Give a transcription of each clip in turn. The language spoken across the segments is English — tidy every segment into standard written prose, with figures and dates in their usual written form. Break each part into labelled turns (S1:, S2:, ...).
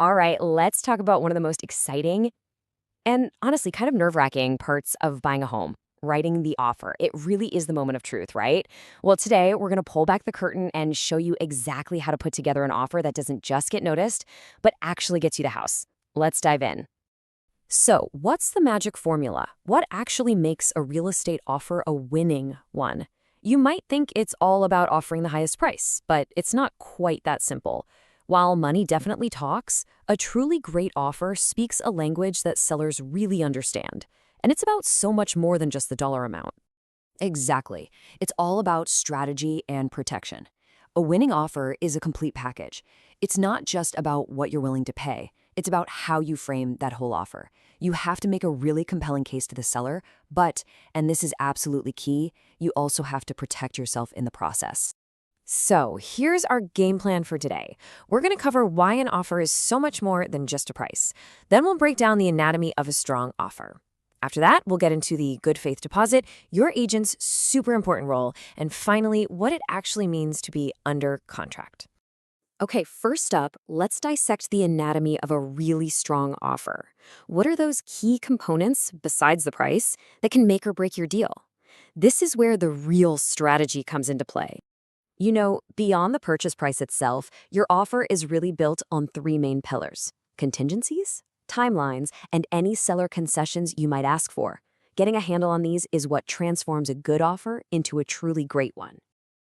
S1: All right, let's talk about one of the most exciting and honestly kind of nerve-wracking parts of buying a home, writing the offer. It really is the moment of truth, right? Well, today we're going to pull back the curtain and show you exactly how to put together an offer that doesn't just get noticed, but actually gets you the house. Let's dive in. So, what's the magic formula? What actually makes a real estate offer a winning one? You might think it's all about offering the highest price, but it's not quite that simple. While money definitely talks, a truly great offer speaks a language that sellers really understand. And it's about so much more than just the dollar amount. Exactly. It's all about strategy and protection. A winning offer is a complete package. It's not just about what you're willing to pay. It's about how you frame that whole offer. You have to make a really compelling case to the seller, but, and this is absolutely key, you also have to protect yourself in the process. So here's our game plan for today. We're going to cover why an offer is so much more than just a price. Then we'll break down the anatomy of a strong offer. After that, we'll get into the good faith deposit, your agent's super important role, and finally, what it actually means to be under contract. Okay, first up, let's dissect the anatomy of a really strong offer. What are those key components, besides the price, that can make or break your deal? This is where the real strategy comes into play. You know, beyond the purchase price itself, your offer is really built on three main pillars: contingencies, timelines, and any seller concessions you might ask for. Getting a handle on these is what transforms a good offer into a truly great one.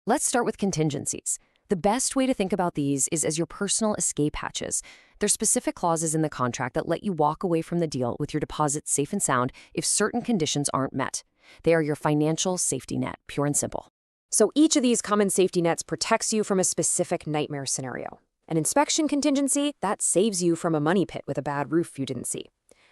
S1: Let's start with contingencies. The best way to think about these is as your personal escape hatches. There's specific clauses in the contract that let you walk away from the deal with your deposit safe and sound if certain conditions aren't met. They are your financial safety net, pure and simple. So each of these common safety nets protects you from a specific nightmare scenario. An inspection contingency, that saves you from a money pit with a bad roof you didn't see.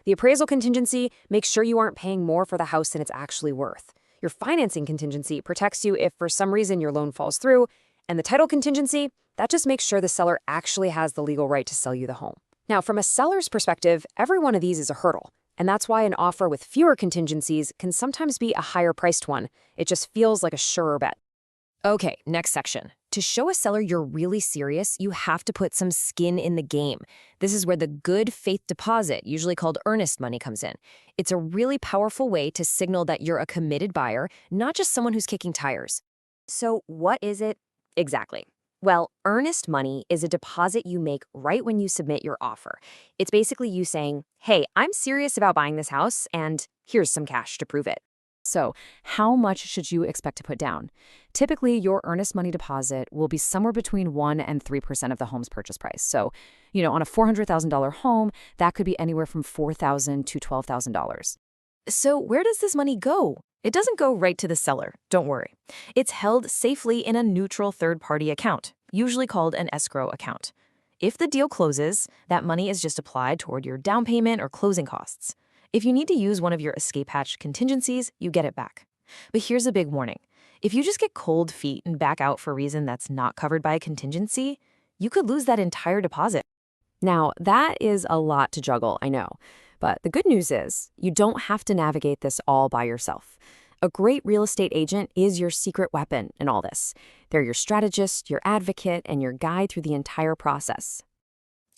S1: The appraisal contingency makes sure you aren't paying more for the house than it's actually worth. Your financing contingency protects you if for some reason your loan falls through. And the title contingency, that just makes sure the seller actually has the legal right to sell you the home. Now, from a seller's perspective, every one of these is a hurdle. And that's why an offer with fewer contingencies can sometimes be a higher priced one. It just feels like a surer bet. Okay, next section. To show a seller you're really serious, you have to put some skin in the game. This is where the good faith deposit, usually called earnest money, comes in. It's a really powerful way to signal that you're a committed buyer, not just someone who's kicking tires. So what is it exactly? Well, earnest money is a deposit you make right when you submit your offer. It's basically you saying, hey, I'm serious about buying this house, and here's some cash to prove it. So, how much should you expect to put down? Typically, your earnest money deposit will be somewhere between 1% and 3% of the home's purchase price. So, on a $400,000 home, that could be anywhere from $4,000 to $12,000. So, where does this money go? It doesn't go right to the seller, don't worry. It's held safely in a neutral third-party account, usually called an escrow account. If the deal closes, that money is just applied toward your down payment or closing costs. If you need to use one of your escape hatch contingencies, you get it back. But here's a big warning. If you just get cold feet and back out for a reason that's not covered by a contingency, you could lose that entire deposit. Now, that is a lot to juggle, I know. But the good news is you don't have to navigate this all by yourself. A great real estate agent is your secret weapon in all this. They're your strategist, your advocate, and your guide through the entire process.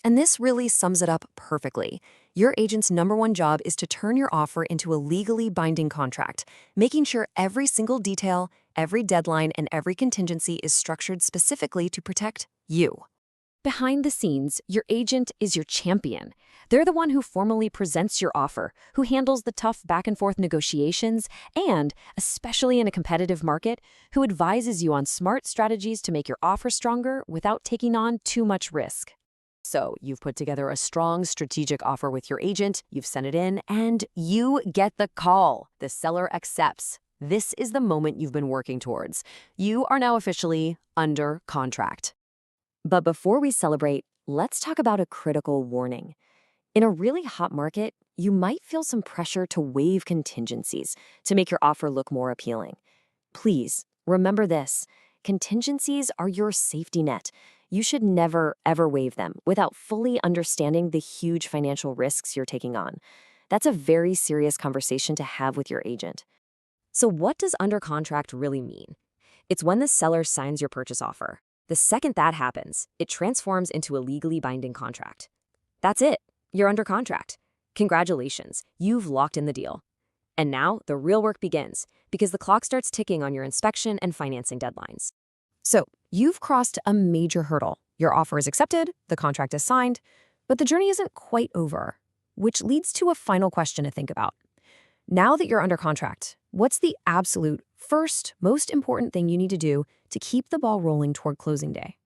S1: And this really sums it up perfectly. Your agent's number one job is to turn your offer into a legally binding contract, making sure every single detail, every deadline, and every contingency is structured specifically to protect you. Behind the scenes, your agent is your champion. They're the one who formally presents your offer, who handles the tough back-and-forth negotiations, and, especially in a competitive market, who advises you on smart strategies to make your offer stronger without taking on too much risk. So, you've put together a strong strategic offer with your agent, you've sent it in, and you get the call. The seller accepts. This is the moment you've been working towards. You are now officially under contract. But before we celebrate, let's talk about a critical warning. In a really hot market, you might feel some pressure to waive contingencies to make your offer look more appealing. Please, remember this. Contingencies are your safety net. You should never, ever waive them without fully understanding the huge financial risks you're taking on. That's a very serious conversation to have with your agent. So what does under contract really mean? It's when the seller signs your purchase offer. The second that happens, it transforms into a legally binding contract. That's it. You're under contract. Congratulations, you've locked in the deal. And now the real work begins, because the clock starts ticking on your inspection and financing deadlines. So, you've crossed a major hurdle. Your offer is accepted, the contract is signed, but the journey isn't quite over, which leads to a final question to think about. Now that you're under contract, what's the absolute first, most important thing you need to do to keep the ball rolling toward closing day?